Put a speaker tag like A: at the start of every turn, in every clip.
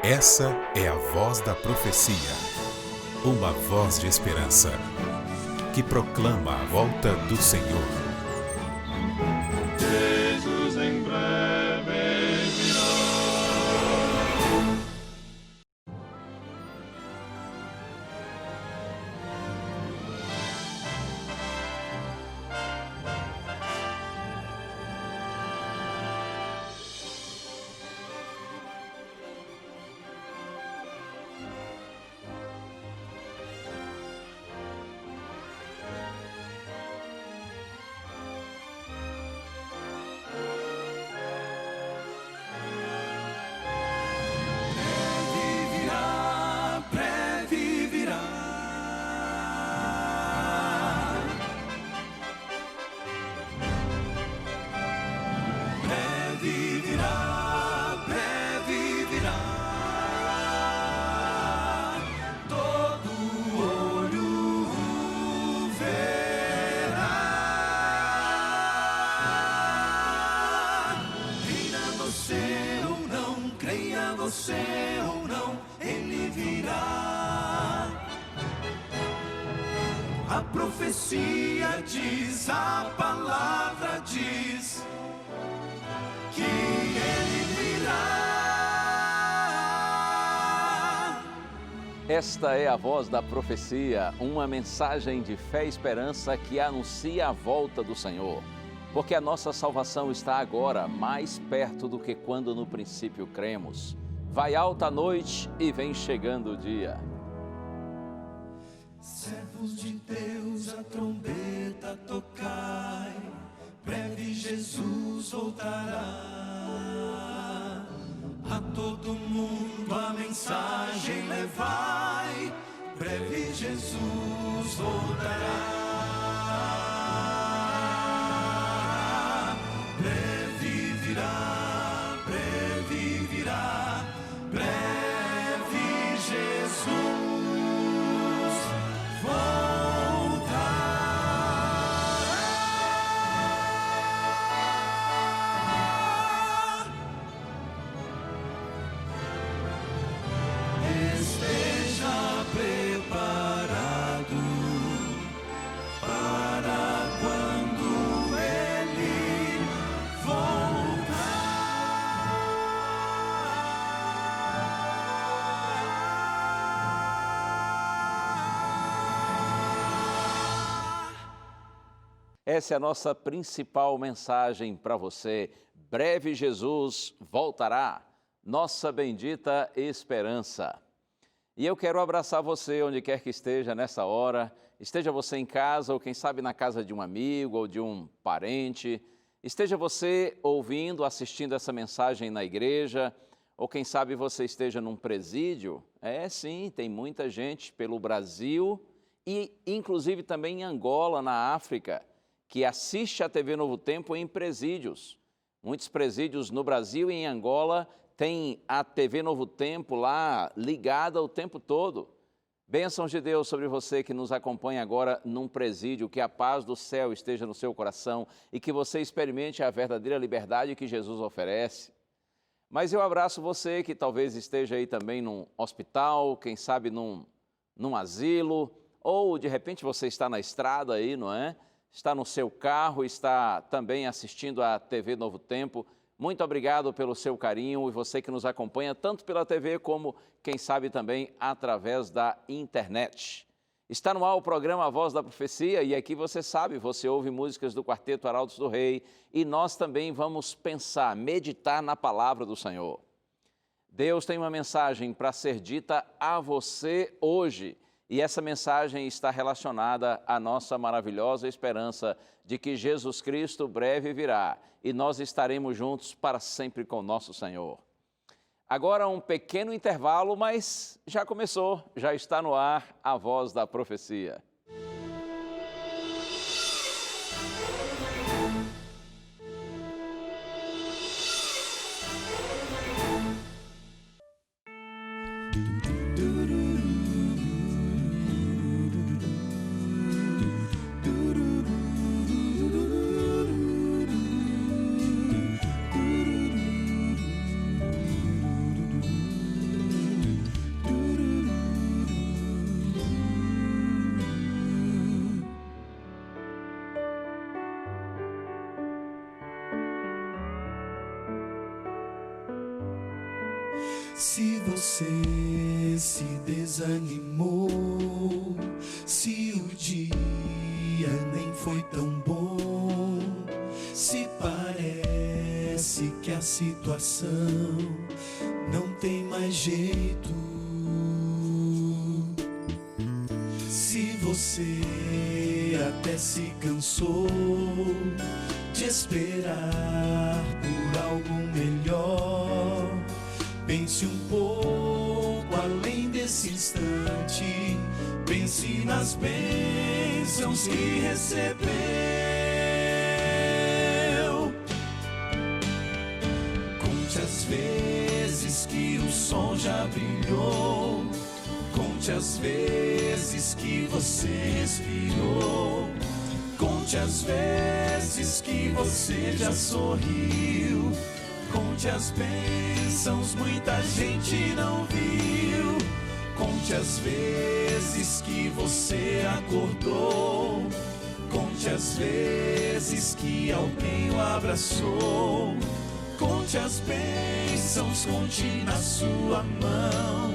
A: Essa é a voz da profecia, uma voz de esperança, que proclama a volta do Senhor.
B: Jesus em breve virá.
C: Você ou não, ele virá. A profecia diz, a palavra diz que ele virá.
D: Esta é a voz da profecia, uma mensagem de fé e esperança que anuncia a volta do Senhor. Porque a nossa salvação está agora mais perto do que quando no princípio cremos. Vai alta a noite e vem chegando o dia.
C: Servos de Deus, a trombeta tocai, breve Jesus voltará. A todo mundo a mensagem levai, breve Jesus voltará. Breve virá, breve virá, breve Jesus voltará. Esteja preparado para quando ele voltar.
D: Essa é a nossa principal mensagem para você. Breve Jesus voltará. Nossa bendita esperança. E eu quero abraçar você onde quer que esteja nessa hora. Esteja você em casa ou quem sabe na casa de um amigo ou de um parente. Esteja você ouvindo, assistindo essa mensagem na igreja. Ou quem sabe você esteja num presídio. É sim, tem muita gente pelo Brasil e inclusive também em Angola, na África, que assiste a TV Novo Tempo em presídios. Muitos presídios no Brasil e em Angola têm a TV Novo Tempo lá ligada o tempo todo. Bênçãos de Deus sobre você que nos acompanha agora num presídio, que a paz do céu esteja no seu coração e que você experimente a verdadeira liberdade que Jesus oferece. Mas eu abraço você que talvez esteja aí também num hospital, quem sabe num asilo, ou de repente você está na estrada aí, não é? Está no seu carro, está também assistindo a TV Novo Tempo. Muito obrigado pelo seu carinho e você que nos acompanha tanto pela TV como, quem sabe, também através da internet. Está no ar o programa A Voz da Profecia e aqui você sabe, você ouve músicas do Quarteto Arautos do Rei e nós também vamos pensar, meditar na palavra do Senhor. Deus tem uma mensagem para ser dita a você hoje. E essa mensagem está relacionada à nossa maravilhosa esperança de que Jesus Cristo breve virá e nós estaremos juntos para sempre com nosso Senhor. Agora um pequeno intervalo, mas já começou, já está no ar a Voz da Profecia.
C: Se você se desanimou, se o dia nem foi tão bom, se parece que a situação não tem mais jeito, se você até se cansou de esperar por algo melhor, pense um pouco além desse instante, pense nas bênçãos que recebeu. Conte as vezes que o sol já brilhou, conte as vezes que você respirou, conte as vezes que você já sorriu, conte as bênçãos, muita gente não viu. Conte as vezes que você acordou, conte as vezes que alguém o abraçou. Conte as bênçãos, conte na sua mão.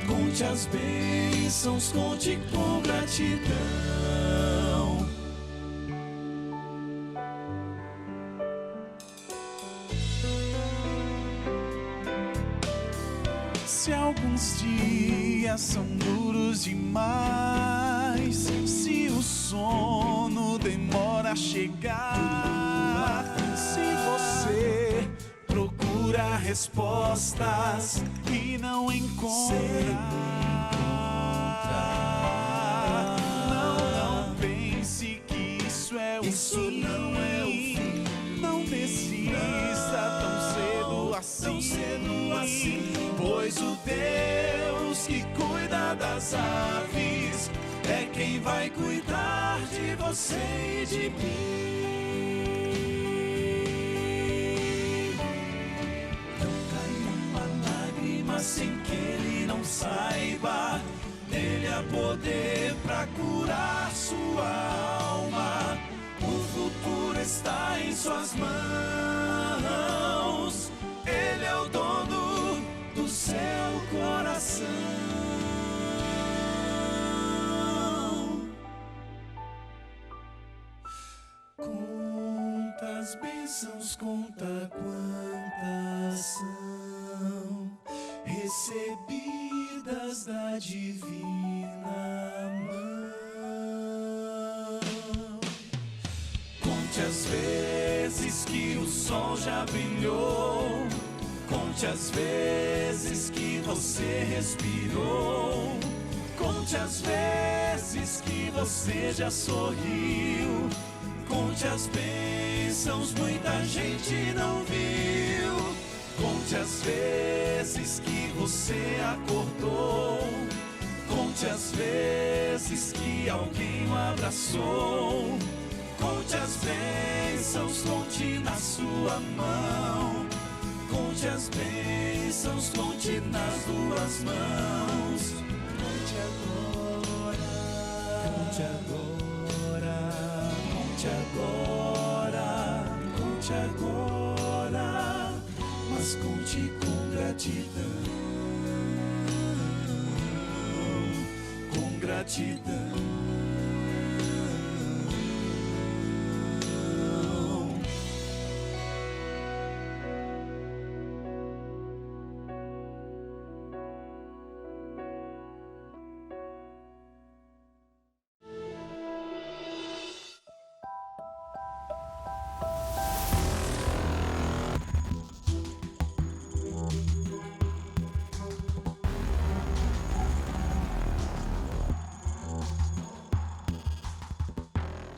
C: Conte as bênçãos, conte com gratidão. Se alguns dias são duros demais, se o sono demora a chegar, se você procura respostas e não encontra, não pense que isso é o fim. Não desista tão cedo assim, pois o Deus que cuida das aves é quem vai cuidar de você e de mim. Não cai uma lágrima sem que ele não saiba, nele há poder pra curar sua alma. O futuro está em suas mãos, ele é o dono do seu coração. Conta as bênçãos, conta quantas são recebidas da divina mão. Conte as vezes que o sol já brilhou, conte as vezes que você respirou, conte as vezes que você já sorriu, conte as bênçãos, muita gente não viu. Conte as vezes que você acordou, conte as vezes que alguém o abraçou. Conte as bênçãos, conte na sua mão. Conte as bênçãos, conte nas duas mãos. Conte agora, conte agora, conte agora, conte agora, mas conte com gratidão, com gratidão.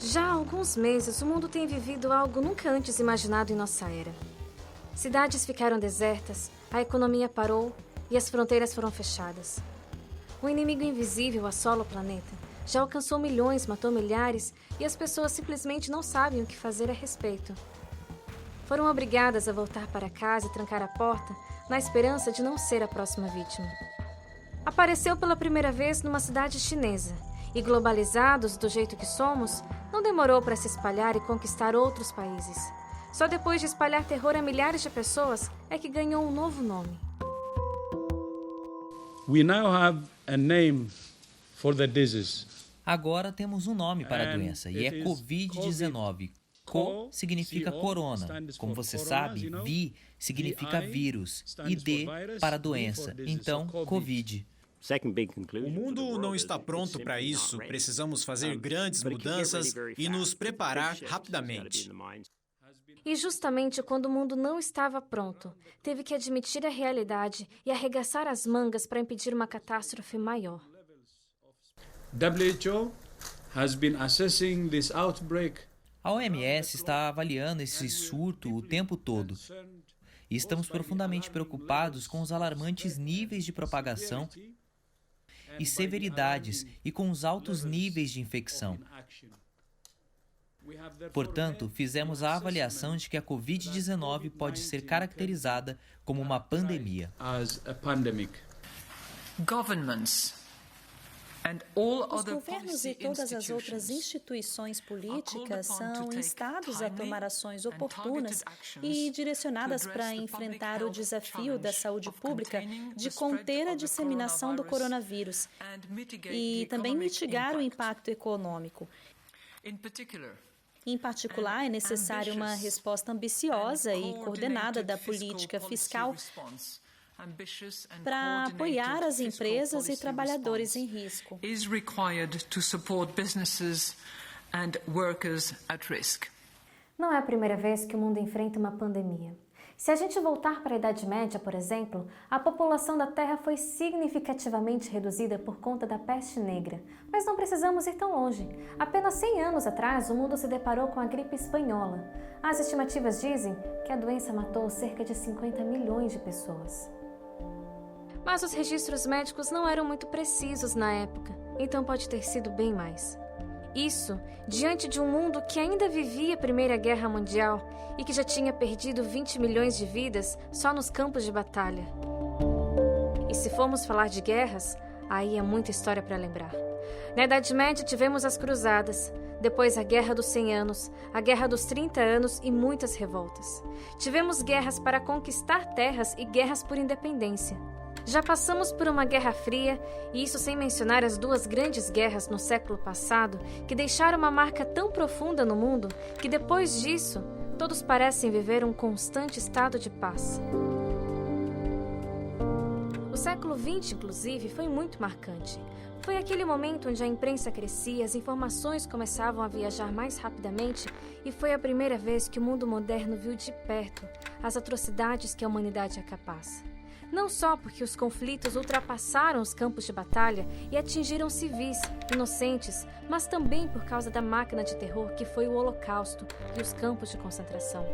E: Já há alguns meses, o mundo tem vivido algo nunca antes imaginado em nossa era. Cidades ficaram desertas, a economia parou e as fronteiras foram fechadas. Um inimigo invisível assola o planeta. Já alcançou milhões, matou milhares e as pessoas simplesmente não sabem o que fazer a respeito. Foram obrigadas a voltar para casa e trancar a porta na esperança de não ser a próxima vítima. Apareceu pela primeira vez numa cidade chinesa e, globalizados do jeito que somos, não demorou para se espalhar e conquistar outros países. Só depois de espalhar terror a milhares de pessoas é que ganhou um novo nome.
B: We now have a name for the disease.
F: Agora temos um nome para a doença e é Covid-19. Co significa corona. Como você sabe, vi significa vírus e D para doença. Então, Covid.
G: O mundo não está pronto para isso. Precisamos fazer grandes mudanças e nos preparar rapidamente.
E: E justamente quando o mundo não estava pronto, teve que admitir a realidade e arregaçar as mangas para impedir uma catástrofe maior.
B: WHO has been assessing this outbreak.
F: A OMS está avaliando esse surto o tempo todo. E estamos profundamente preocupados com os alarmantes níveis de propagação e severidades e com os altos níveis de infecção. Portanto, fizemos a avaliação de que a Covid-19 pode ser caracterizada como uma pandemia.
H: Os governos e todas as outras instituições políticas são instados a tomar ações oportunas e direcionadas para enfrentar o desafio da saúde pública de conter a disseminação do coronavírus e também mitigar o impacto econômico. Em particular, é necessária uma resposta ambiciosa e coordenada da política fiscal para apoiar as empresas e trabalhadores em risco.
E: Não é a primeira vez que o mundo enfrenta uma pandemia. Se a gente voltar para a Idade Média, por exemplo, a população da Terra foi significativamente reduzida por conta da peste negra. Mas não precisamos ir tão longe. Apenas 100 anos atrás, o mundo se deparou com a gripe espanhola. As estimativas dizem que a doença matou cerca de 50 milhões de pessoas. Mas os registros médicos não eram muito precisos na época, então pode ter sido bem mais. Isso diante de um mundo que ainda vivia a Primeira Guerra Mundial e que já tinha perdido 20 milhões de vidas só nos campos de batalha. E se formos falar de guerras, aí é muita história para lembrar. Na Idade Média tivemos as Cruzadas, depois a Guerra dos 100 Anos, a Guerra dos 30 Anos e muitas revoltas. Tivemos guerras para conquistar terras e guerras por independência. Já passamos por uma Guerra Fria, e isso sem mencionar as duas grandes guerras no século passado, que deixaram uma marca tão profunda no mundo que depois disso, todos parecem viver um constante estado de paz. O século XX, inclusive, foi muito marcante. Foi aquele momento onde a imprensa crescia, as informações começavam a viajar mais rapidamente e foi a primeira vez que o mundo moderno viu de perto as atrocidades que a humanidade é capaz. Não só porque os conflitos ultrapassaram os campos de batalha e atingiram civis, inocentes, mas também por causa da máquina de terror que foi o Holocausto e os campos de concentração.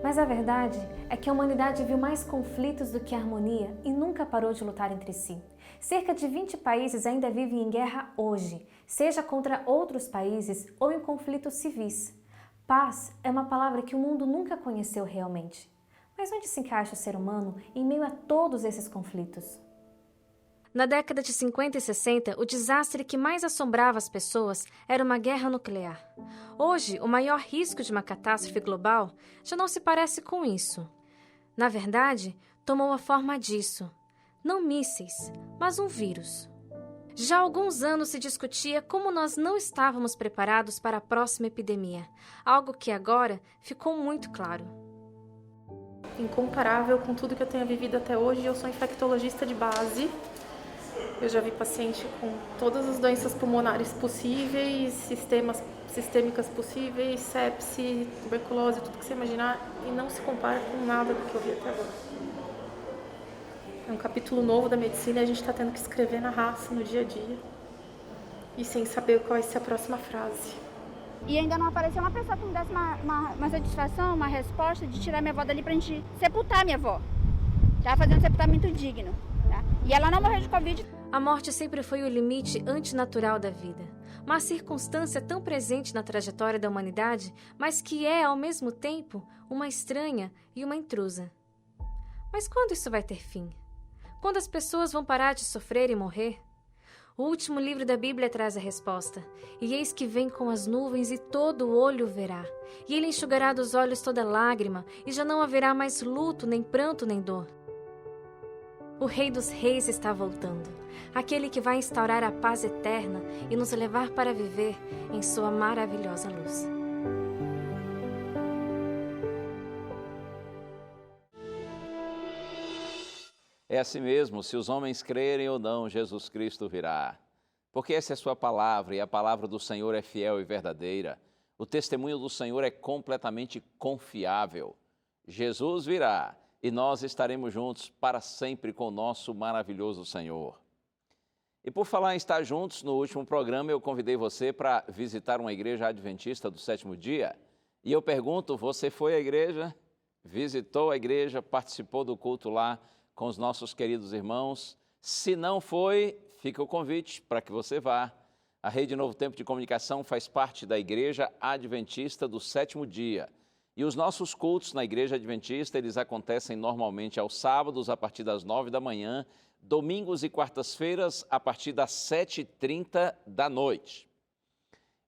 E: Mas a verdade é que a humanidade viu mais conflitos do que harmonia e nunca parou de lutar entre si. Cerca de 20 países ainda vivem em guerra hoje, seja contra outros países ou em conflitos civis. Paz é uma palavra que o mundo nunca conheceu realmente. Mas onde se encaixa o ser humano em meio a todos esses conflitos? Na década de 50 e 60, o desastre que mais assombrava as pessoas era uma guerra nuclear. Hoje, o maior risco de uma catástrofe global já não se parece com isso. Na verdade, tomou a forma disso. Não mísseis, mas um vírus. Já há alguns anos se discutia como nós não estávamos preparados para a próxima epidemia, algo que agora ficou muito claro.
I: Incomparável com tudo que eu tenho vivido até hoje. Eu sou infectologista de base. Eu já vi paciente com todas as doenças pulmonares possíveis, sistêmicas possíveis, sepse, tuberculose, tudo que você imaginar, e não se compara com nada do que eu vi até agora. É um capítulo novo da medicina e a gente está tendo que escrever na raça, no dia a dia, e sem saber qual vai ser a próxima frase.
J: E ainda não apareceu uma pessoa que me desse uma satisfação, uma resposta de tirar minha avó dali pra gente sepultar minha avó. Tava fazendo um sepultamento digno, tá? E ela não morreu de Covid.
E: A morte sempre foi o limite antinatural da vida. Uma circunstância tão presente na trajetória da humanidade, mas que é, ao mesmo tempo, uma estranha e uma intrusa. Mas quando isso vai ter fim? Quando as pessoas vão parar de sofrer e morrer? O último livro da Bíblia traz a resposta. E eis que vem com as nuvens e todo olho verá. E ele enxugará dos olhos toda lágrima, e já não haverá mais luto, nem pranto, nem dor. O Rei dos Reis está voltando, aquele que vai instaurar a paz eterna e nos levar para viver em sua maravilhosa luz.
D: É assim mesmo, se os homens crerem ou não, Jesus Cristo virá. Porque essa é a sua palavra e a palavra do Senhor é fiel e verdadeira. O testemunho do Senhor é completamente confiável. Jesus virá e nós estaremos juntos para sempre com o nosso maravilhoso Senhor. E por falar em estar juntos, no último programa eu convidei você para visitar uma igreja adventista do sétimo dia. E eu pergunto, você foi à igreja? Visitou a igreja? Participou do culto lá com os nossos queridos irmãos? Se não foi, fica o convite para que você vá. A Rede Novo Tempo de Comunicação faz parte da Igreja Adventista do Sétimo Dia. E os nossos cultos na Igreja Adventista, eles acontecem normalmente aos sábados, a partir das 9 da manhã, domingos e quartas-feiras, a partir das 7h30 da noite.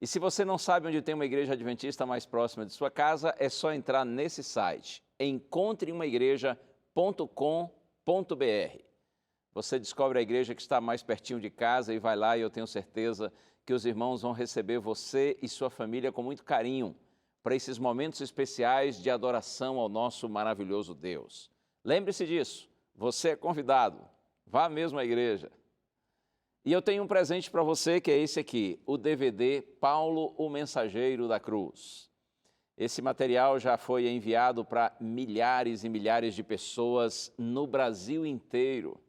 D: E se você não sabe onde tem uma Igreja Adventista mais próxima de sua casa, é só entrar nesse site, encontreumaigreja.com.br. Você descobre a igreja que está mais pertinho de casa e vai lá, e eu tenho certeza que os irmãos vão receber você e sua família com muito carinho para esses momentos especiais de adoração ao nosso maravilhoso Deus. Lembre-se disso, você é convidado, vá mesmo à igreja. E eu tenho um presente para você, que é esse aqui, o DVD Paulo, o Mensageiro da Cruz. Esse material já foi enviado para milhares e milhares de pessoas no Brasil inteiro.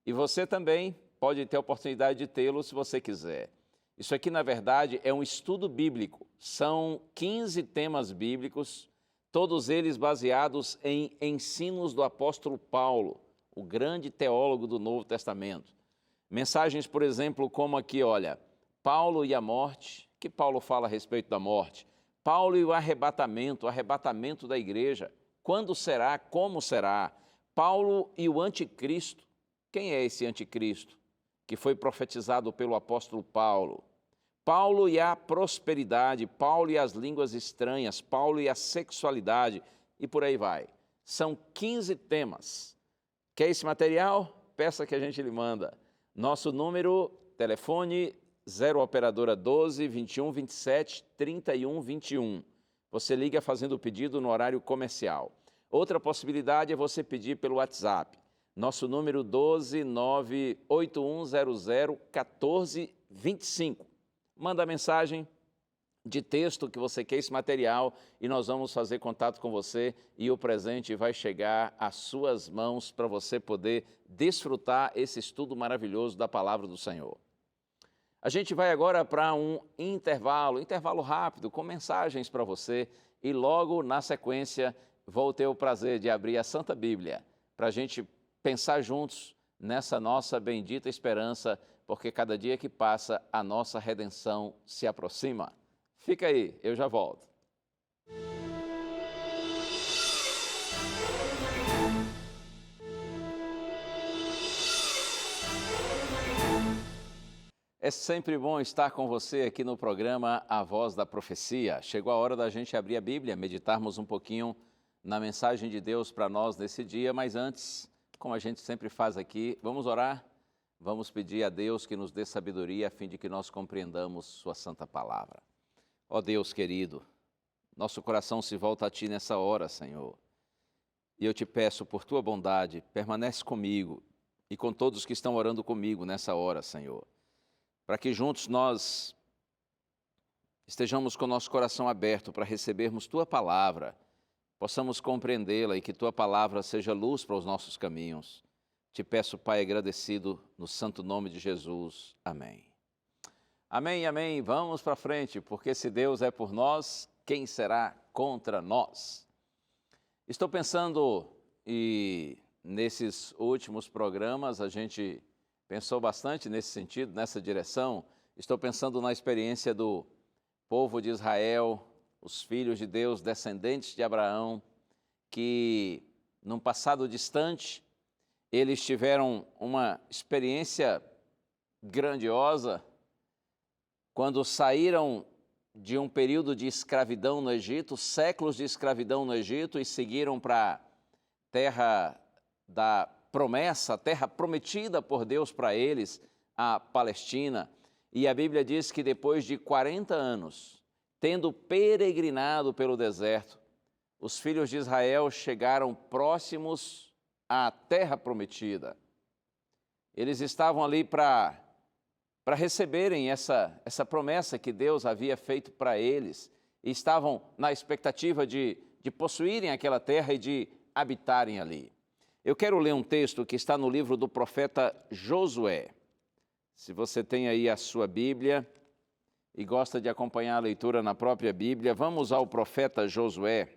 D: E você também pode ter a oportunidade de tê-lo se você quiser. Isso aqui, na verdade, é um estudo bíblico. São 15 temas bíblicos, todos eles baseados em ensinos do apóstolo Paulo, o grande teólogo do Novo Testamento. Mensagens, por exemplo, como aqui, olha, Paulo e a morte, que Paulo fala a respeito da morte. Paulo e o arrebatamento da igreja. Quando será? Como será? Paulo e o anticristo. Quem é esse anticristo? Que foi profetizado pelo apóstolo Paulo. Paulo e a prosperidade, Paulo e as línguas estranhas, Paulo e a sexualidade, e por aí vai. São 15 temas. Quer esse material? Peça que a gente lhe manda. Nosso número, telefone 0 operadora 12 21 27 31 21. Você liga fazendo o pedido no horário comercial. Outra possibilidade é você pedir pelo WhatsApp. Nosso número 12 98100 1425. Manda a mensagem de texto que você quer esse material e nós vamos fazer contato com você e o presente vai chegar às suas mãos para você poder desfrutar esse estudo maravilhoso da Palavra do Senhor. A gente vai agora para um intervalo rápido, com mensagens para você e logo na sequência vou ter o prazer de abrir a Santa Bíblia para a gente pensar juntos nessa nossa bendita esperança, porque cada dia que passa a nossa redenção se aproxima. Fica aí, eu já volto. É sempre bom estar com você aqui no programa A Voz da Profecia. Chegou a hora da gente abrir a Bíblia, meditarmos um pouquinho na mensagem de Deus para nós nesse dia, mas antes, como a gente sempre faz aqui, vamos orar? Vamos pedir a Deus que nos dê sabedoria a fim de que nós compreendamos sua santa palavra. Ó Deus querido, nosso coração se volta a Ti nessa hora, Senhor. E eu te peço, por Tua bondade, permanece comigo e com todos que estão orando comigo nessa hora, Senhor, para que juntos nós estejamos com o nosso coração aberto para recebermos Tua palavra, possamos compreendê-la e que Tua palavra seja luz para os nossos caminhos. Te peço, Pai, agradecido, no santo nome de Jesus. Amém. Amém, amém. Vamos para frente, porque se Deus é por nós, quem será contra nós? Estou pensando, e nesses últimos programas a gente pensou bastante nesse sentido, nessa direção. Estou pensando na experiência do povo de Israel, os filhos de Deus, descendentes de Abraão, que num passado distante, eles tiveram uma experiência grandiosa quando saíram de um período de escravidão no Egito, séculos de escravidão no Egito, e seguiram para a terra da promessa, a terra prometida por Deus para eles, a Palestina. E a Bíblia diz que depois de 40 anos, tendo peregrinado pelo deserto, os filhos de Israel chegaram próximos à terra prometida. Eles estavam ali para receberem essa promessa que Deus havia feito para eles, e estavam na expectativa de possuírem aquela terra e de habitarem ali. Eu quero ler um texto que está no livro do profeta Josué. Se você tem aí a sua Bíblia e gosta de acompanhar a leitura na própria Bíblia, vamos ao profeta Josué.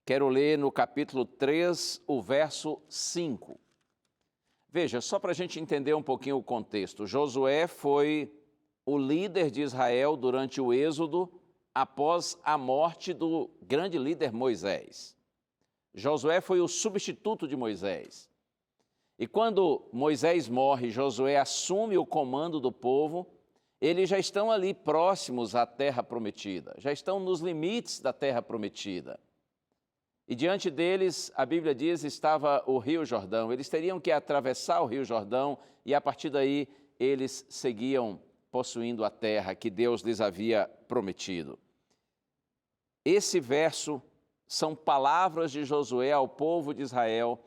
D: Quero ler no capítulo 3, o verso 5. Veja, só para a gente entender um pouquinho o contexto. Josué foi o líder de Israel durante o Êxodo, após a morte do grande líder Moisés. Josué foi o substituto de Moisés. E quando Moisés morre, Josué assume o comando do povo, eles já estão ali próximos à terra prometida, já estão nos limites da terra prometida. E diante deles, a Bíblia diz, estava o Rio Jordão. Eles teriam que atravessar o Rio Jordão e a partir daí eles seguiam possuindo a terra que Deus lhes havia prometido. Esse verso são palavras de Josué ao povo de Israel,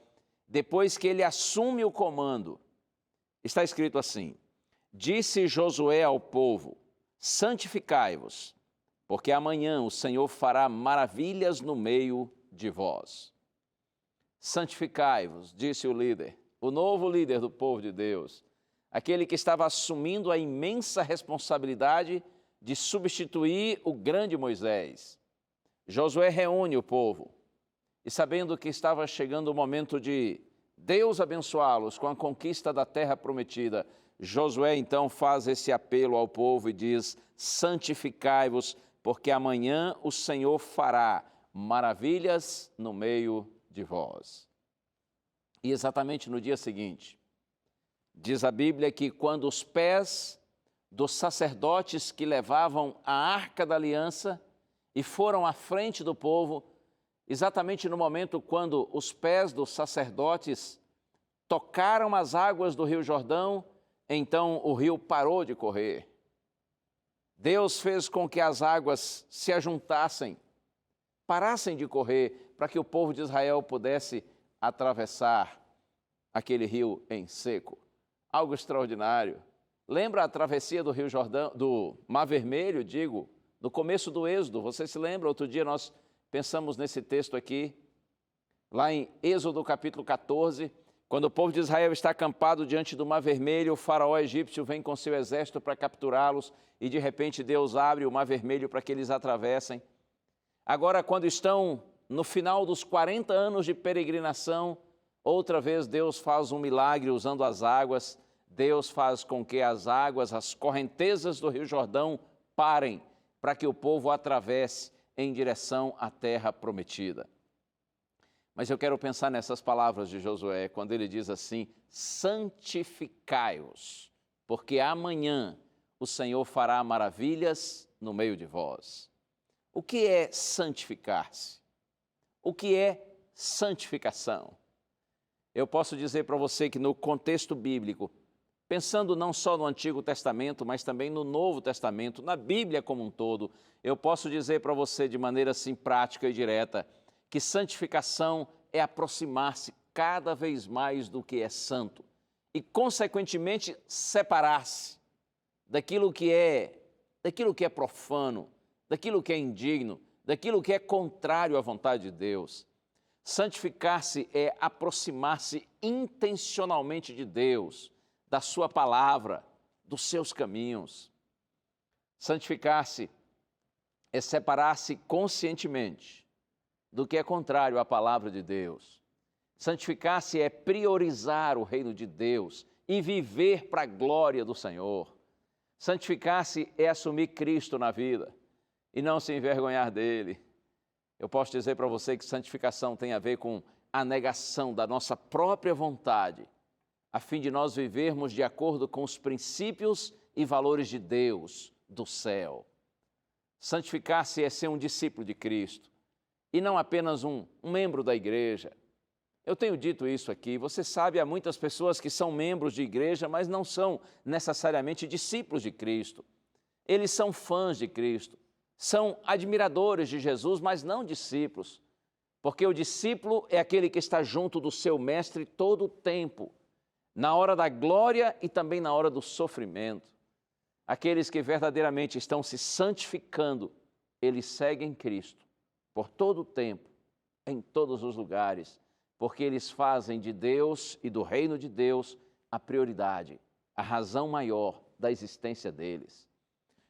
D: depois que ele assume o comando. Está escrito assim: disse Josué ao povo, santificai-vos, porque amanhã o Senhor fará maravilhas no meio de vós. Santificai-vos, disse o líder, o novo líder do povo de Deus, aquele que estava assumindo a imensa responsabilidade de substituir o grande Moisés. Josué reúne o povo e, sabendo que estava chegando o momento de Deus abençoá-los com a conquista da terra prometida, Josué então faz esse apelo ao povo e diz: santificai-vos, porque amanhã o Senhor fará maravilhas no meio de vós. E exatamente no dia seguinte, diz a Bíblia que quando os pés dos sacerdotes que levavam a Arca da Aliança e foram à frente do povo, exatamente no momento quando os pés dos sacerdotes tocaram as águas do Rio Jordão, então o rio parou de correr. Deus fez com que as águas se ajuntassem, parassem de correr, para que o povo de Israel pudesse atravessar aquele rio em seco. Algo extraordinário. Lembra a travessia do Rio Jordão, do Mar Vermelho, no começo do Êxodo? Você se lembra? Outro dia nós pensamos nesse texto aqui, lá em Êxodo capítulo 14, quando o povo de Israel está acampado diante do Mar Vermelho, o faraó egípcio vem com seu exército para capturá-los e de repente Deus abre o Mar Vermelho para que eles atravessem. Agora, quando estão no final dos 40 anos de peregrinação, outra vez Deus faz um milagre usando as águas. Deus faz com que as águas, as correntezas do Rio Jordão parem para que o povo atravesse em direção à terra prometida. Mas eu quero pensar nessas palavras de Josué, quando ele diz assim: santificai-os, porque amanhã o Senhor fará maravilhas no meio de vós. O que é santificar-se? O que é santificação? Eu posso dizer para você que no contexto bíblico, pensando não só no Antigo Testamento, mas também no Novo Testamento, na Bíblia como um todo, eu posso dizer para você de maneira assim prática e direta, que santificação é aproximar-se cada vez mais do que é santo e, consequentemente, separar-se daquilo que é profano, daquilo que é indigno, daquilo que é contrário à vontade de Deus. Santificar-se é aproximar-se intencionalmente de Deus, da sua palavra, dos seus caminhos. Santificar-se é separar-se conscientemente do que é contrário à palavra de Deus. Santificar-se é priorizar o reino de Deus e viver para a glória do Senhor. Santificar-se é assumir Cristo na vida e não se envergonhar dele. Eu posso dizer para você que santificação tem a ver com a negação da nossa própria vontade, a fim de nós vivermos de acordo com os princípios e valores de Deus, do céu. Santificar-se é ser um discípulo de Cristo e não apenas um membro da igreja. Eu tenho dito isso aqui, você sabe, há muitas pessoas que são membros de igreja, mas não são necessariamente discípulos de Cristo. Eles são fãs de Cristo, são admiradores de Jesus, mas não discípulos. Porque o discípulo é aquele que está junto do seu mestre todo o tempo, na hora da glória e também na hora do sofrimento. Aqueles que verdadeiramente estão se santificando, eles seguem Cristo por todo o tempo, em todos os lugares, porque eles fazem de Deus e do reino de Deus a prioridade, a razão maior da existência deles.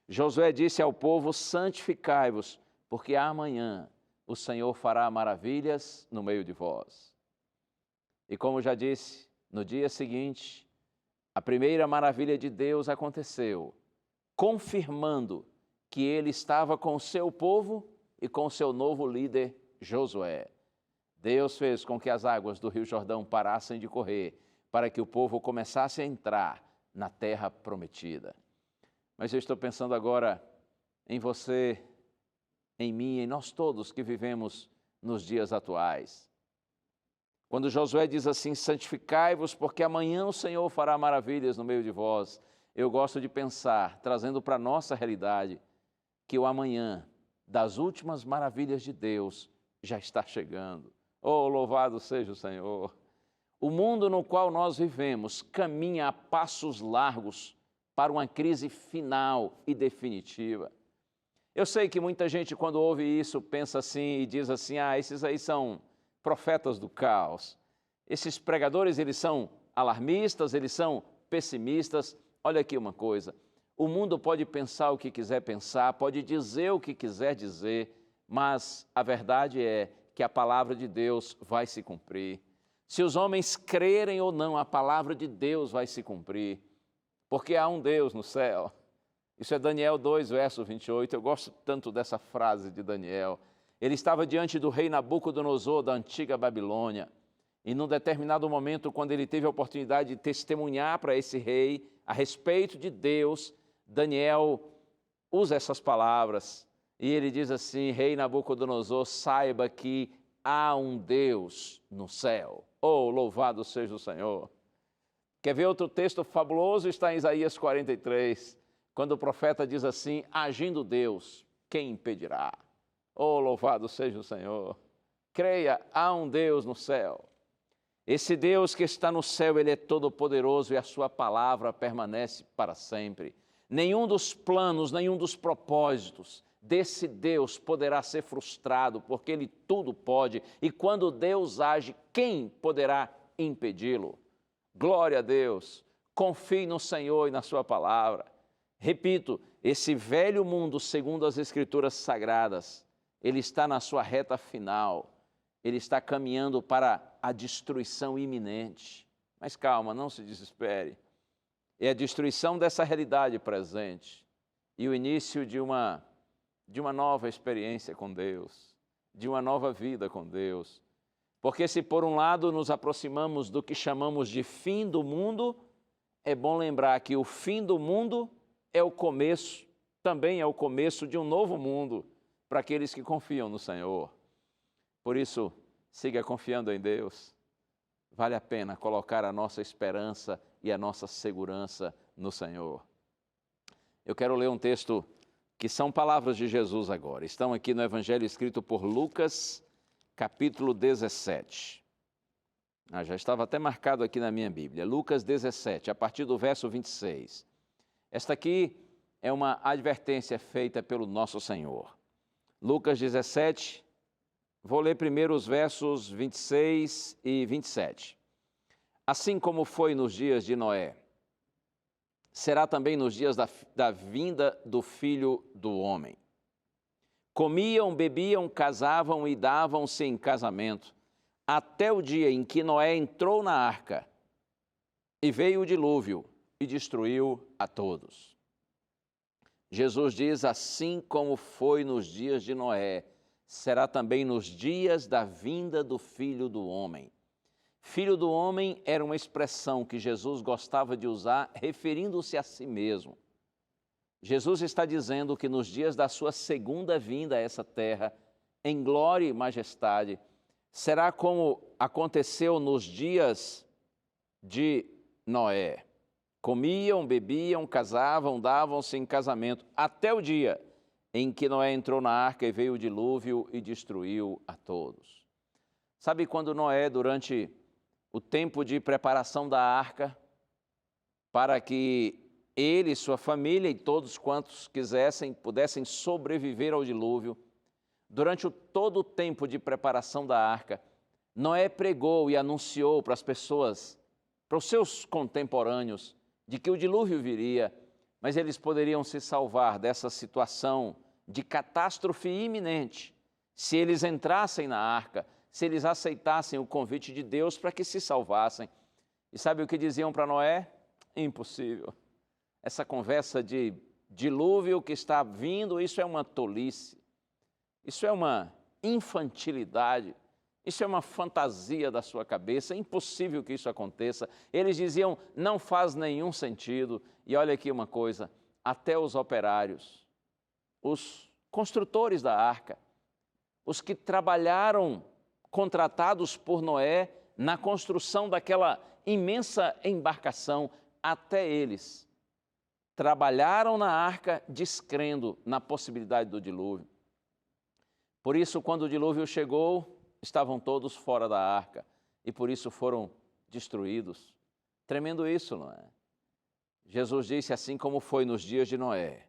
D: Josué disse ao povo: santificai-vos, porque amanhã o Senhor fará maravilhas no meio de vós. E como já disse, no dia seguinte, a primeira maravilha de Deus aconteceu, confirmando que ele estava com o seu povo e com o seu novo líder, Josué. Deus fez com que as águas do Rio Jordão parassem de correr, para que o povo começasse a entrar na terra prometida. Mas eu estou pensando agora em você, em mim, em nós todos que vivemos nos dias atuais. Quando Josué diz assim: santificai-vos, porque amanhã o Senhor fará maravilhas no meio de vós, eu gosto de pensar, trazendo para a nossa realidade, que o amanhã das últimas maravilhas de Deus já está chegando. Oh, louvado seja o Senhor! O mundo no qual nós vivemos caminha a passos largos para uma crise final e definitiva. Eu sei que muita gente, quando ouve isso, pensa assim e diz assim: esses aí são profetas do caos. Esses pregadores, eles são alarmistas, eles são pessimistas. Olha aqui uma coisa, o mundo pode pensar o que quiser pensar, pode dizer o que quiser dizer, mas a verdade é que a palavra de Deus vai se cumprir. Se os homens crerem ou não, a palavra de Deus vai se cumprir, porque há um Deus no céu. Isso é Daniel 2, verso 28, eu gosto tanto dessa frase de Daniel. Ele estava diante do rei Nabucodonosor da antiga Babilônia, e num determinado momento, quando ele teve a oportunidade de testemunhar para esse rei a respeito de Deus, Daniel usa essas palavras, e ele diz assim: rei Nabucodonosor, saiba que há um Deus no céu. Oh, louvado seja o Senhor! Quer ver outro texto fabuloso? Está em Isaías 43, quando o profeta diz assim: agindo Deus, quem impedirá? Oh, louvado seja o Senhor! Creia, há um Deus no céu. Esse Deus que está no céu, Ele é todo-poderoso e a sua palavra permanece para sempre. Nenhum dos planos, nenhum dos propósitos desse Deus poderá ser frustrado, porque Ele tudo pode. E quando Deus age, quem poderá impedi-lo? Glória a Deus! Confie no Senhor e na sua palavra. Repito, esse velho mundo, segundo as Escrituras Sagradas, ele está na sua reta final. Ele está caminhando para a destruição iminente. Mas calma, não se desespere. É a destruição dessa realidade presente e o início de uma nova experiência com Deus, de uma nova vida com Deus. Porque se por um lado nos aproximamos do que chamamos de fim do mundo, é bom lembrar que o fim do mundo é o começo, também é o começo de um novo mundo para aqueles que confiam no Senhor. Por isso, siga confiando em Deus. Vale a pena colocar a nossa esperança e a nossa segurança no Senhor. Eu quero ler um texto que são palavras de Jesus agora. Estão aqui no Evangelho escrito por Lucas, capítulo 17. Já estava até marcado aqui na minha Bíblia. Lucas 17, a partir do verso 26. Esta aqui é uma advertência feita pelo nosso Senhor. Lucas 17, vou ler primeiro os versos 26 e 27. Assim como foi nos dias de Noé, será também nos dias da vinda do Filho do Homem. Comiam, bebiam, casavam e davam-se em casamento, até o dia em que Noé entrou na arca, e veio o dilúvio e destruiu a todos. Jesus diz: assim como foi nos dias de Noé, será também nos dias da vinda do Filho do Homem. Filho do Homem era uma expressão que Jesus gostava de usar referindo-se a si mesmo. Jesus está dizendo que nos dias da sua segunda vinda a essa terra, em glória e majestade, será como aconteceu nos dias de Noé. Comiam, bebiam, casavam, davam-se em casamento, até o dia em que Noé entrou na arca e veio o dilúvio e destruiu a todos. Sabe quando Noé, durante o tempo de preparação da arca, para que ele, sua família e todos quantos quisessem, pudessem sobreviver ao dilúvio, durante todo o tempo de preparação da arca, Noé pregou e anunciou para as pessoas, para os seus contemporâneos, de que o dilúvio viria, mas eles poderiam se salvar dessa situação de catástrofe iminente se eles entrassem na arca, se eles aceitassem o convite de Deus para que se salvassem. E sabe o que diziam para Noé? Impossível. Essa conversa de dilúvio que está vindo, isso é uma tolice, isso é uma infantilidade, isso é uma fantasia da sua cabeça, é impossível que isso aconteça. Eles diziam, não faz nenhum sentido. E olha aqui uma coisa, até os operários, os construtores da arca, os que trabalharam contratados por Noé na construção daquela imensa embarcação, até eles trabalharam na arca descrendo na possibilidade do dilúvio. Por isso, quando o dilúvio chegou, estavam todos fora da arca e por isso foram destruídos. Tremendo isso, não é? Jesus disse, assim como foi nos dias de Noé,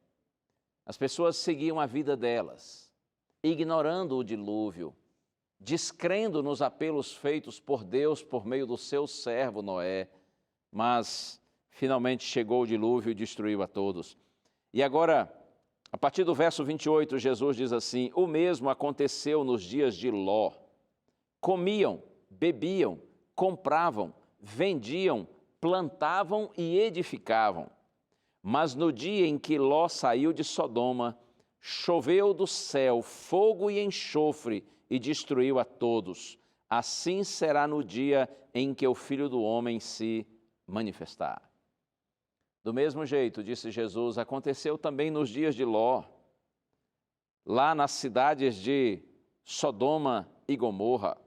D: as pessoas seguiam a vida delas, ignorando o dilúvio, descrendo nos apelos feitos por Deus por meio do seu servo Noé, mas finalmente chegou o dilúvio e destruiu a todos. E agora, a partir do verso 28, Jesus diz assim, o mesmo aconteceu nos dias de Ló. Comiam, bebiam, compravam, vendiam, plantavam e edificavam. Mas no dia em que Ló saiu de Sodoma, choveu do céu fogo e enxofre e destruiu a todos. Assim será no dia em que o Filho do Homem se manifestar. Do mesmo jeito, disse Jesus, aconteceu também nos dias de Ló, lá nas cidades de Sodoma e Gomorra.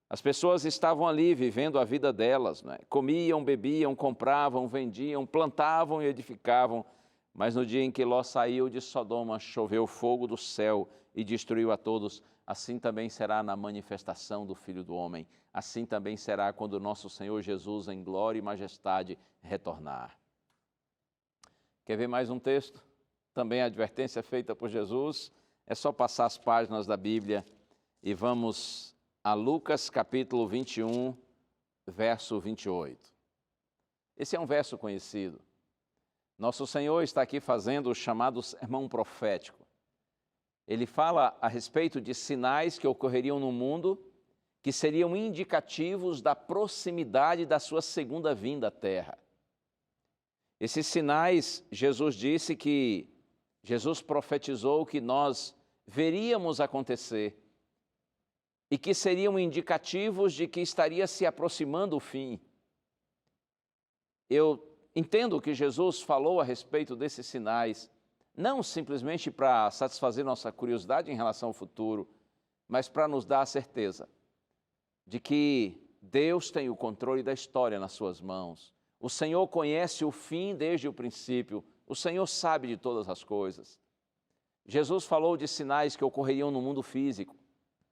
D: As pessoas estavam ali vivendo a vida delas, né? Comiam, bebiam, compravam, vendiam, plantavam e edificavam. Mas no dia em que Ló saiu de Sodoma, choveu fogo do céu e destruiu a todos. Assim também será na manifestação do Filho do Homem. Assim também será quando nosso Senhor Jesus, em glória e majestade, retornar. Quer ver mais um texto? Também a advertência feita por Jesus. É só passar as páginas da Bíblia e vamos a Lucas capítulo 21, verso 28. Esse é um verso conhecido. Nosso Senhor está aqui fazendo o chamado sermão profético. Ele fala a respeito de sinais que ocorreriam no mundo, que seriam indicativos da proximidade da sua segunda vinda à terra. Esses sinais, Jesus disse que, Jesus profetizou que nós veríamos acontecer e que seriam indicativos de que estaria se aproximando o fim. Eu entendo que Jesus falou a respeito desses sinais, não simplesmente para satisfazer nossa curiosidade em relação ao futuro, mas para nos dar a certeza de que Deus tem o controle da história nas suas mãos. O Senhor conhece o fim desde o princípio, o Senhor sabe de todas as coisas. Jesus falou de sinais que ocorreriam no mundo físico,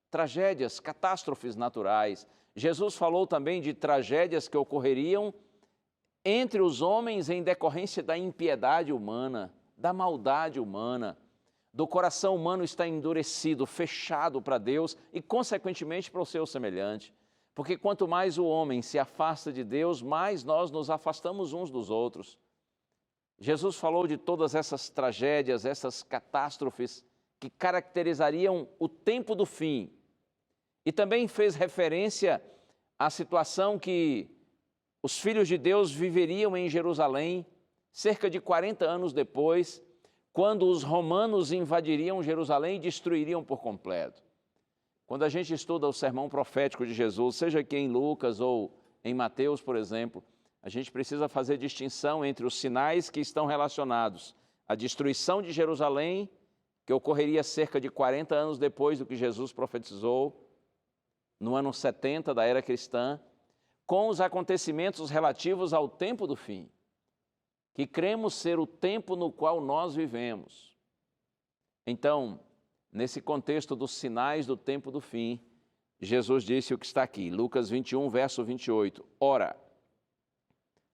D: tragédias, catástrofes naturais. Jesus falou também de tragédias que ocorreriam entre os homens em decorrência da impiedade humana, da maldade humana, do coração humano estar endurecido, fechado para Deus e, consequentemente, para o seu semelhante. Porque quanto mais o homem se afasta de Deus, mais nós nos afastamos uns dos outros. Jesus falou de todas essas tragédias, essas catástrofes que caracterizariam o tempo do fim. E também fez referência à situação que os filhos de Deus viveriam em Jerusalém, cerca de 40 anos depois, quando os romanos invadiriam Jerusalém e destruiriam por completo. Quando a gente estuda o sermão profético de Jesus, seja aqui em Lucas ou em Mateus, por exemplo, a gente precisa fazer distinção entre os sinais que estão relacionados à destruição de Jerusalém, que ocorreria cerca de 40 anos depois do que Jesus profetizou, no ano 70 da era cristã, com os acontecimentos relativos ao tempo do fim, que cremos ser o tempo no qual nós vivemos. Então, nesse contexto dos sinais do tempo do fim, Jesus disse o que está aqui, Lucas 21, verso 28. Ora,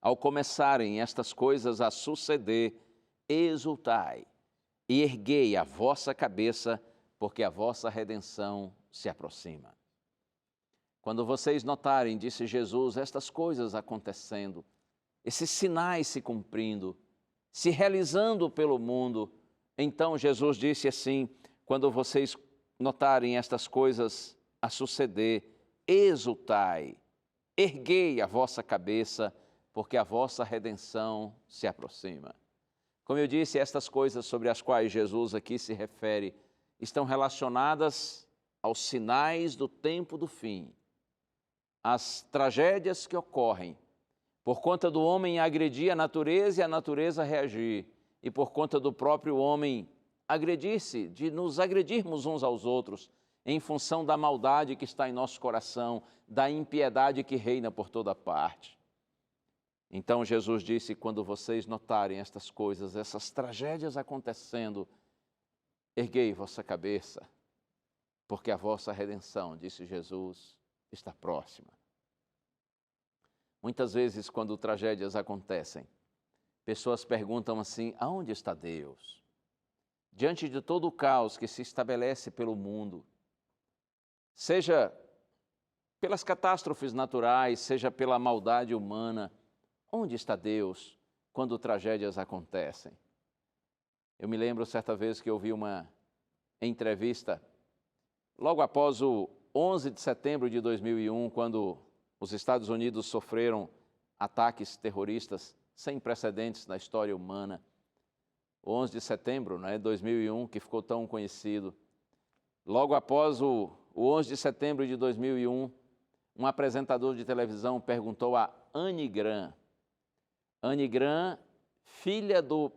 D: ao começarem estas coisas a suceder, exultai e erguei a vossa cabeça, porque a vossa redenção se aproxima. Quando vocês notarem, disse Jesus, estas coisas acontecendo, esses sinais se cumprindo, se realizando pelo mundo, então Jesus disse assim, quando vocês notarem estas coisas a suceder, exultai, erguei a vossa cabeça, porque a vossa redenção se aproxima. Como eu disse, estas coisas sobre as quais Jesus aqui se refere estão relacionadas aos sinais do tempo do fim, às tragédias que ocorrem por conta do homem agredir a natureza e a natureza reagir, e por conta do próprio homem agredir-se, de nos agredirmos uns aos outros, em função da maldade que está em nosso coração, da impiedade que reina por toda parte. Então Jesus disse, quando vocês notarem estas coisas, essas tragédias acontecendo, erguei vossa cabeça, porque a vossa redenção, disse Jesus, está próxima. Muitas vezes, quando tragédias acontecem, pessoas perguntam assim, aonde está Deus? Diante de todo o caos que se estabelece pelo mundo, seja pelas catástrofes naturais, seja pela maldade humana, onde está Deus quando tragédias acontecem? Eu me lembro certa vez que eu vi uma entrevista, logo após o 11 de setembro de 2001, quando os Estados Unidos sofreram ataques terroristas sem precedentes na história humana. O 11 de setembro, de 2001, que ficou tão conhecido. Logo após o 11 de setembro de 2001, um apresentador de televisão perguntou a Anne Graham. Anne Graham, filha do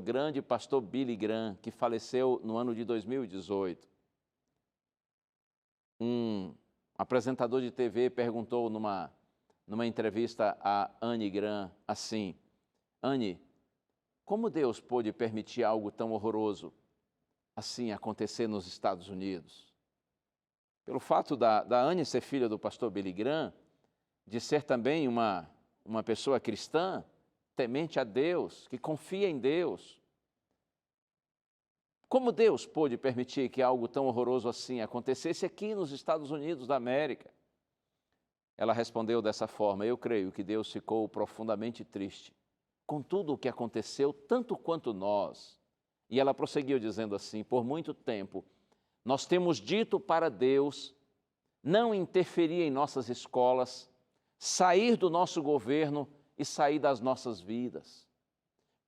D: grande pastor Billy Graham, que faleceu no ano de 2018. Um apresentador de TV perguntou numa entrevista a Anne Graham assim, Anne, como Deus pôde permitir algo tão horroroso assim acontecer nos Estados Unidos? Pelo fato da Anne ser filha do pastor Billy Graham, de ser também uma pessoa cristã, temente a Deus, que confia em Deus. Como Deus pôde permitir que algo tão horroroso assim acontecesse aqui nos Estados Unidos da América? Ela respondeu dessa forma, eu creio que Deus ficou profundamente triste com tudo o que aconteceu, tanto quanto nós. E ela prosseguiu dizendo assim, por muito tempo, nós temos dito para Deus não interferir em nossas escolas, sair do nosso governo e sair das nossas vidas.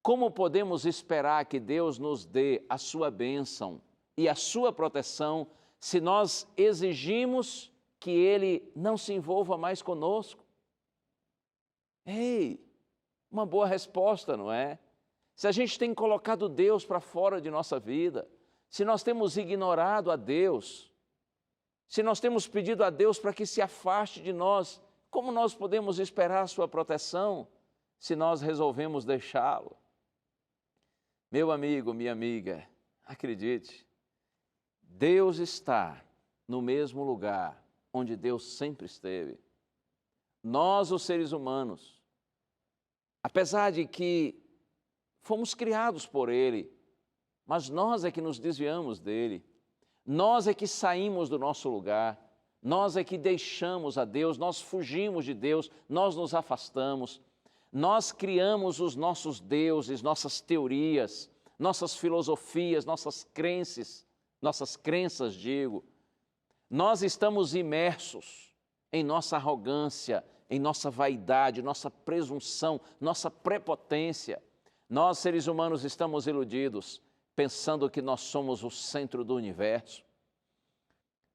D: Como podemos esperar que Deus nos dê a sua bênção e a sua proteção se nós exigimos que Ele não se envolva mais conosco? Ei, uma boa resposta, não é? Se a gente tem colocado Deus para fora de nossa vida, se nós temos ignorado a Deus, se nós temos pedido a Deus para que se afaste de nós, como nós podemos esperar a sua proteção se nós resolvemos deixá-lo? Meu amigo, minha amiga, acredite, Deus está no mesmo lugar onde Deus sempre esteve. Nós, os seres humanos, apesar de que fomos criados por Ele, mas nós é que nos desviamos dEle, nós é que saímos do nosso lugar, nós é que deixamos a Deus, nós fugimos de Deus, nós nos afastamos, nós criamos os nossos deuses, nossas teorias, nossas filosofias, nossas crenças, digo. Nós estamos imersos em nossa arrogância, em nossa vaidade, nossa presunção, nossa prepotência. Nós, seres humanos, estamos iludidos, pensando que nós somos o centro do universo.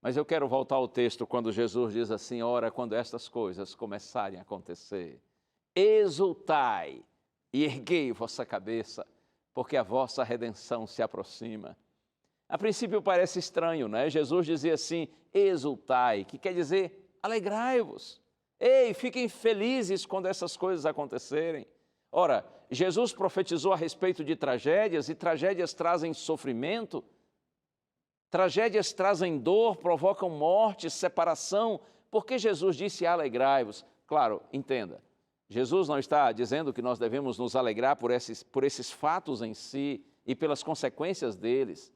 D: Mas eu quero voltar ao texto quando Jesus diz assim, ora, quando estas coisas começarem a acontecer, exultai e erguei vossa cabeça, porque a vossa redenção se aproxima. A princípio parece estranho, né? Jesus dizia assim, exultai, que quer dizer alegrai-vos. Ei, fiquem felizes quando essas coisas acontecerem. Ora, Jesus profetizou a respeito de tragédias, e tragédias trazem sofrimento, tragédias trazem dor, provocam morte, separação. Por que Jesus disse alegrai-vos? Claro, entenda, Jesus não está dizendo que nós devemos nos alegrar por esses fatos em si e pelas consequências deles.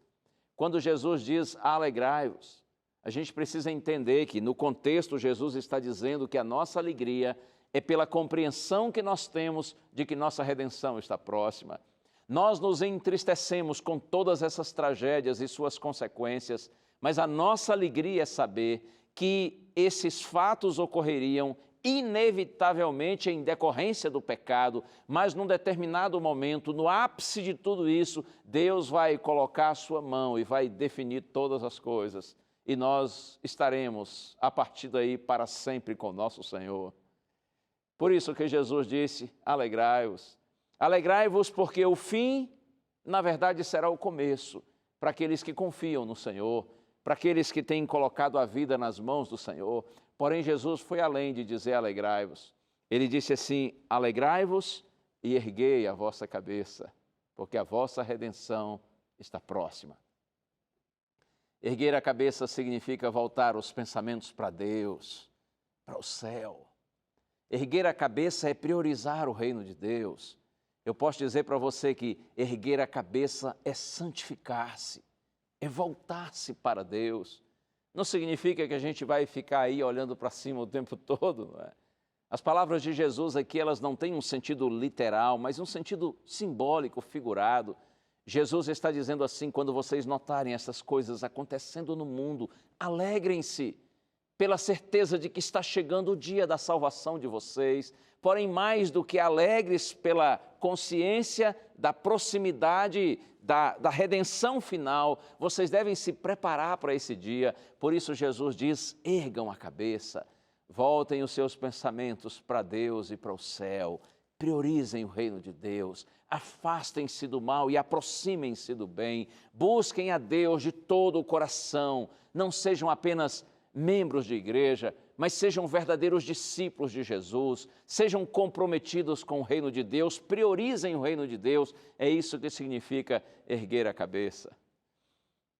D: Quando Jesus diz alegrai-vos, a gente precisa entender que no contexto Jesus está dizendo que a nossa alegria é pela compreensão que nós temos de que nossa redenção está próxima. Nós nos entristecemos com todas essas tragédias e suas consequências, mas a nossa alegria é saber que esses fatos ocorreriam inevitavelmente em decorrência do pecado, mas num determinado momento, no ápice de tudo isso, Deus vai colocar a sua mão e vai definir todas as coisas. E nós estaremos, a partir daí, para sempre com nosso Senhor. Por isso que Jesus disse, alegrai-vos. Alegrai-vos porque o fim, na verdade, será o começo, para aqueles que confiam no Senhor, para aqueles que têm colocado a vida nas mãos do Senhor. Porém, Jesus foi além de dizer alegrai-vos. Ele disse assim, alegrai-vos e erguei a vossa cabeça, porque a vossa redenção está próxima. Erguer a cabeça significa voltar os pensamentos para Deus, para o céu. Erguer a cabeça é priorizar o reino de Deus. Eu posso dizer para você que erguer a cabeça é santificar-se, é voltar-se para Deus. Não significa que a gente vai ficar aí olhando para cima o tempo todo, não é? As palavras de Jesus aqui, elas não têm um sentido literal, mas um sentido simbólico, figurado. Jesus está dizendo assim, quando vocês notarem essas coisas acontecendo no mundo, alegrem-se pela certeza de que está chegando o dia da salvação de vocês, porém mais do que alegres pela consciência da proximidade da redenção final, vocês devem se preparar para esse dia. Por isso Jesus diz, ergam a cabeça, voltem os seus pensamentos para Deus e para o céu, priorizem o reino de Deus, afastem-se do mal e aproximem-se do bem, busquem a Deus de todo o coração, não sejam apenas membros de igreja, mas sejam verdadeiros discípulos de Jesus, sejam comprometidos com o reino de Deus, priorizem o reino de Deus, é isso que significa erguer a cabeça.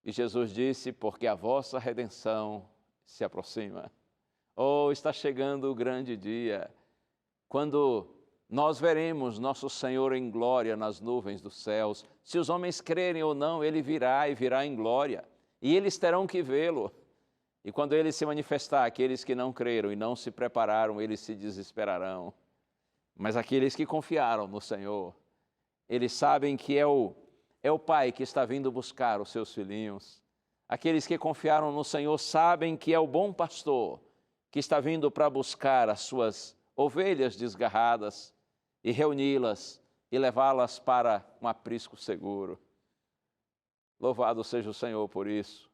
D: E Jesus disse, porque a vossa redenção se aproxima. Oh, está chegando o grande dia, quando nós veremos nosso Senhor em glória nas nuvens dos céus. Se os homens crerem ou não, Ele virá e virá em glória, e eles terão que vê-lo. E quando Ele se manifestar, aqueles que não creram e não se prepararam, eles se desesperarão. Mas aqueles que confiaram no Senhor, eles sabem que é o Pai que está vindo buscar os seus filhinhos. Aqueles que confiaram no Senhor sabem que é o bom pastor que está vindo para buscar as suas ovelhas desgarradas e reuni-las e levá-las para um aprisco seguro. Louvado seja o Senhor por isso.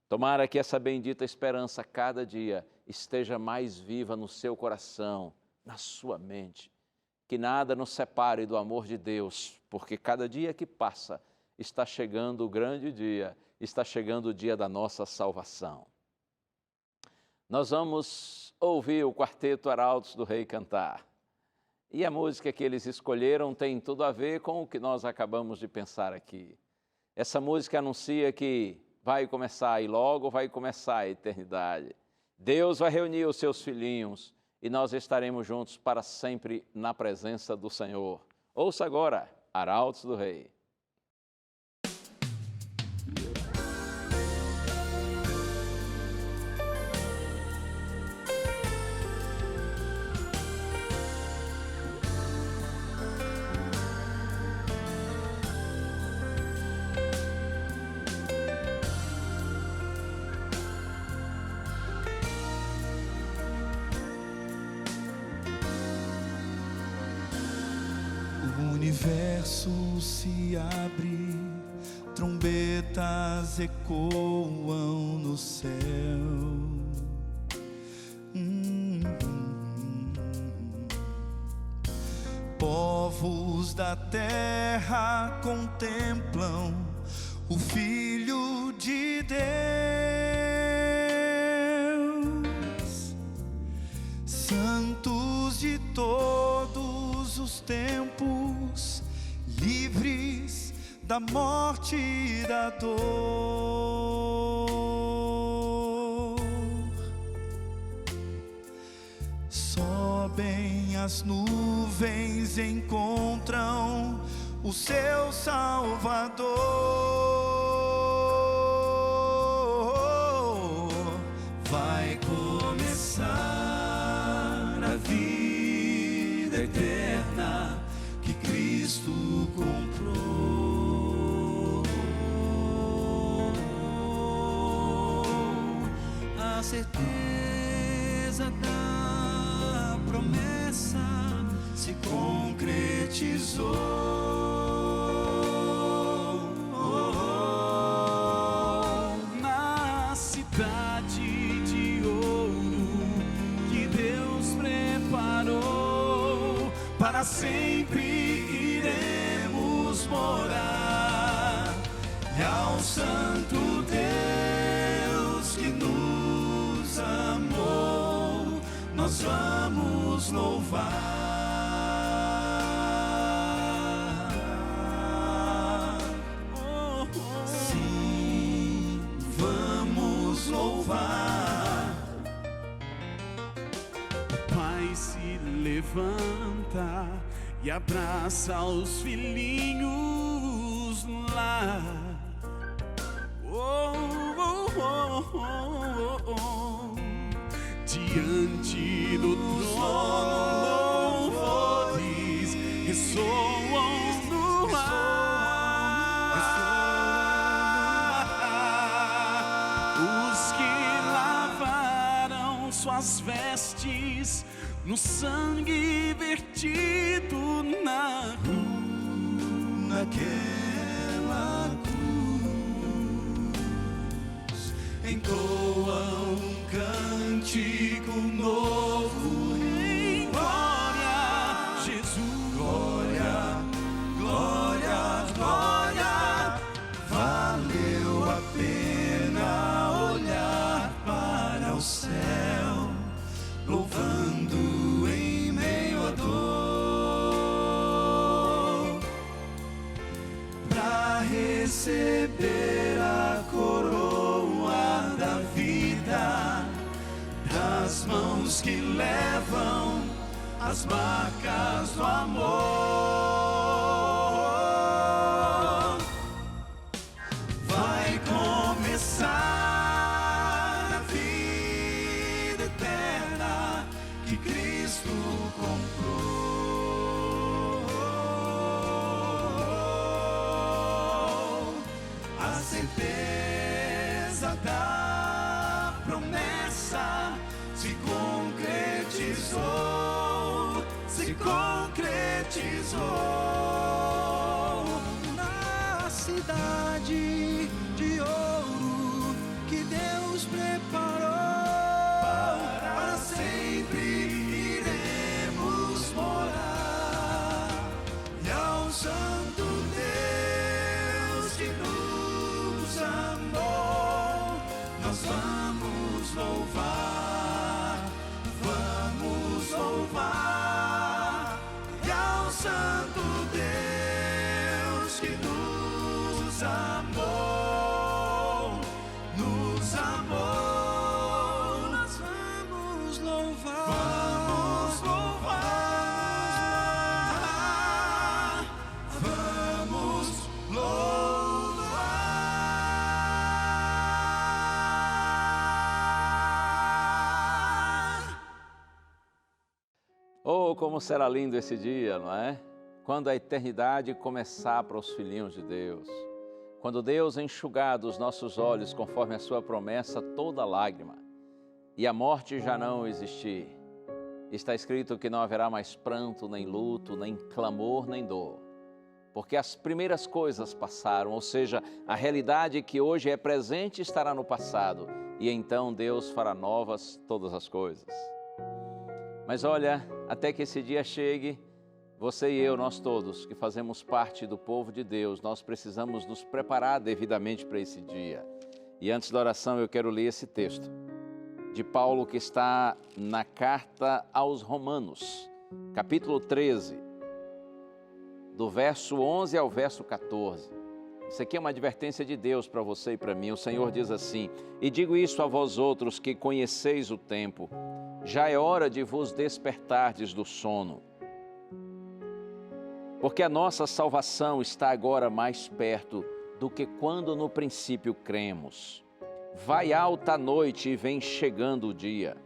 D: Tomara que essa bendita esperança cada dia esteja mais viva no seu coração, na sua mente. Que nada nos separe do amor de Deus, porque cada dia que passa está chegando o grande dia, está chegando o dia da nossa salvação. Nós vamos ouvir o quarteto Arautos do Rei cantar. E a música que eles escolheram tem tudo a ver com o que nós acabamos de pensar aqui. Essa música anuncia que vai começar e logo vai começar a eternidade. Deus vai reunir os seus filhinhos e nós estaremos juntos para sempre na presença do Senhor. Ouça agora, Arautos do Rei.
C: O universo se abre, trombetas ecoam no céu. Povos da terra contemplam o Filho de Deus, santos de todos os tempos, livres da morte e da dor. Sobem as nuvens, encontram o seu Salvador. Vai começar a vida eterna que Cristo comprou. A certeza da promessa se concretizou. Na cidade de ouro que Deus preparou, para sempre iremos morar. E ao Santo Deus que nos amou, nós vamos louvar. Sim, vamos louvar. O Pai se levanta e abraça os filhinhos lá. Oh, oh, oh, oh, oh, oh. Diante do trono, louvores ressoam no ar. Os que lavaram suas vestes no sangue vertido na cruz, naquela cruz, entoam um cântico novo em glória a Jesus. Glória, glória, glória. Valeu a pena olhar para o céu, louvando em meio à dor, pra receber a coroa da vida, das mãos que levam as marcas do amor. Vai começar a vida eterna que Cristo comprou. A certeza da promessa se concretizou, se concretizou. Na cidade de ouro que Deus preparou, para sempre iremos morar. E ao Santo Deus que nos amou, nós vamos louvar, vamos louvar. E ao Santo Deus que nos amou, nos amou, nós vamos louvar, vamos louvar, vamos louvar.
D: Oh, como será lindo esse dia, não é? Quando a eternidade começar para os filhinhos de Deus. Quando Deus enxugar dos nossos olhos, conforme a sua promessa, toda lágrima, e a morte já não existir. Está escrito que não haverá mais pranto, nem luto, nem clamor, nem dor. Porque as primeiras coisas passaram, ou seja, a realidade que hoje é presente estará no passado, e então Deus fará novas todas as coisas. Mas olha, até que esse dia chegue, você e eu, nós todos que fazemos parte do povo de Deus, nós precisamos nos preparar devidamente para esse dia. E antes da oração eu quero ler esse texto de Paulo que está na carta aos Romanos, capítulo 13, do verso 11 ao verso 14. Isso aqui é uma advertência de Deus para você e para mim. O Senhor diz assim: e digo isso a vós outros que conheceis o tempo, já é hora de vos despertardes do sono, porque a nossa salvação está agora mais perto do que quando no princípio cremos. Vai alta a noite e vem chegando o dia.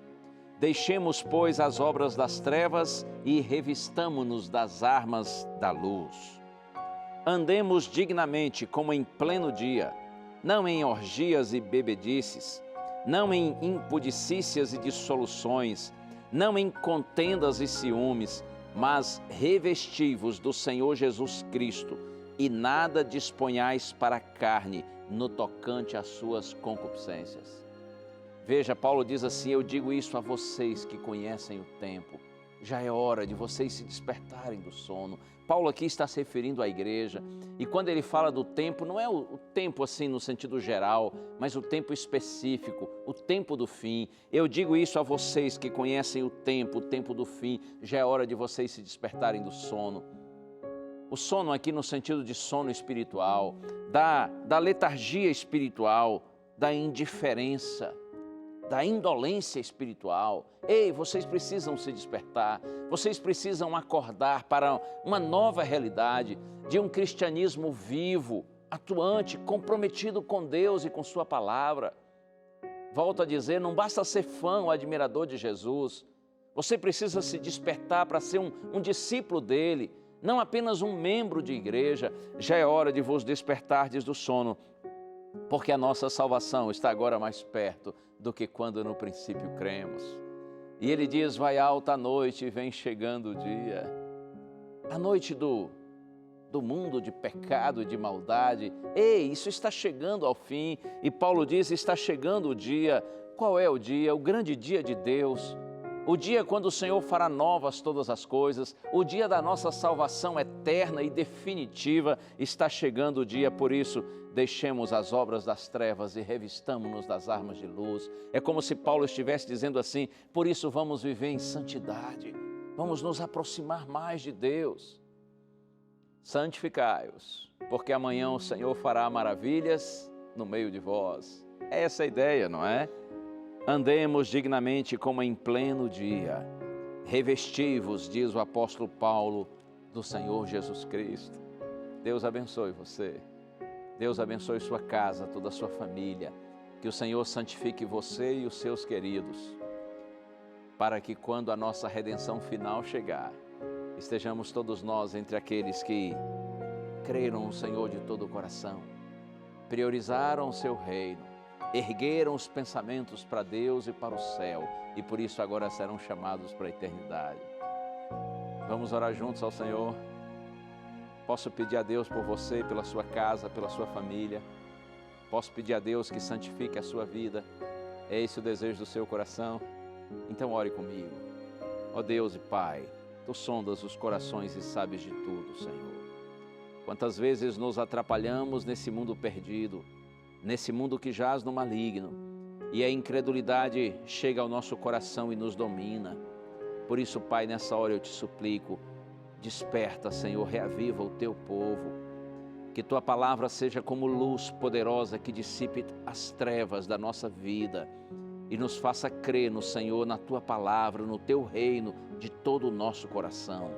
D: Deixemos, pois, as obras das trevas e revistamo-nos das armas da luz. Andemos dignamente como em pleno dia, não em orgias e bebedices, não em impudicícias e dissoluções, não em contendas e ciúmes, mas revesti-vos do Senhor Jesus Cristo, e nada disponhais para a carne no tocante às suas concupiscências. Veja, Paulo diz assim: eu digo isso a vocês que conhecem o tempo, já é hora de vocês se despertarem do sono. Paulo aqui está se referindo à igreja, e quando ele fala do tempo, não é o tempo assim no sentido geral, mas o tempo específico, o tempo do fim. Eu digo isso a vocês que conhecem o tempo do fim, já é hora de vocês se despertarem do sono. O sono aqui no sentido de sono espiritual, da letargia espiritual, da indiferença, da indolência espiritual. Ei, vocês precisam se despertar, vocês precisam acordar para uma nova realidade de um cristianismo vivo, atuante, comprometido com Deus e com sua palavra. Volto a dizer, não basta ser fã ou admirador de Jesus, você precisa se despertar para ser um discípulo dele, não apenas um membro de igreja. Já é hora de vos despertardes do sono, porque a nossa salvação está agora mais perto do que quando no princípio cremos. E ele diz: vai alta a noite e vem chegando o dia. A noite do mundo de pecado e de maldade. Ei, isso está chegando ao fim. E Paulo diz: está chegando o dia. Qual é o dia? O grande dia de Deus. O dia quando o Senhor fará novas todas as coisas, o dia da nossa salvação eterna e definitiva, está chegando o dia. Por isso, deixemos as obras das trevas e revistamo-nos das armas de luz. É como se Paulo estivesse dizendo assim: por isso vamos viver em santidade, vamos nos aproximar mais de Deus. Santificai-os, porque amanhã o Senhor fará maravilhas no meio de vós. É essa a ideia, não é? Andemos dignamente como em pleno dia. Revesti-vos, diz o apóstolo Paulo, do Senhor Jesus Cristo. Deus abençoe você. Deus abençoe sua casa, toda a sua família. Que o Senhor santifique você e os seus queridos, para que quando a nossa redenção final chegar, estejamos todos nós entre aqueles que creram no Senhor de todo o coração, priorizaram o seu reino, ergueram os pensamentos para Deus e para o céu, e por isso agora serão chamados para a eternidade. Vamos orar juntos ao Senhor. Posso pedir a Deus por você, pela sua casa, pela sua família. Posso pedir a Deus que santifique a sua vida. É esse o desejo do seu coração? Então ore comigo. Ó Deus e Pai, Tu sondas os corações e sabes de tudo, Senhor. Quantas vezes nos atrapalhamos nesse mundo perdido, nesse mundo que jaz no maligno, e a incredulidade chega ao nosso coração e nos domina. Por isso, Pai, nessa hora eu te suplico, desperta, Senhor, reaviva o Teu povo, que Tua palavra seja como luz poderosa que dissipe as trevas da nossa vida e nos faça crer no Senhor, na Tua palavra, no Teu reino, de todo o nosso coração.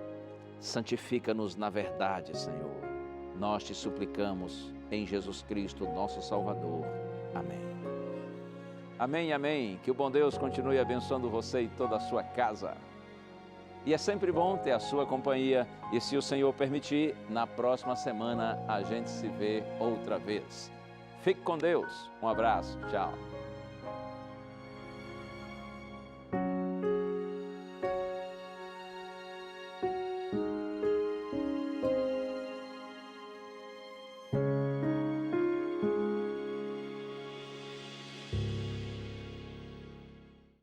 D: Santifica-nos na verdade, Senhor. Nós te suplicamos em Jesus Cristo, nosso Salvador. Amém. Amém, amém. Que o bom Deus continue abençoando você e toda a sua casa. E é sempre bom ter a sua companhia. E se o Senhor permitir, na próxima semana a gente se vê outra vez. Fique com Deus. Um abraço. Tchau.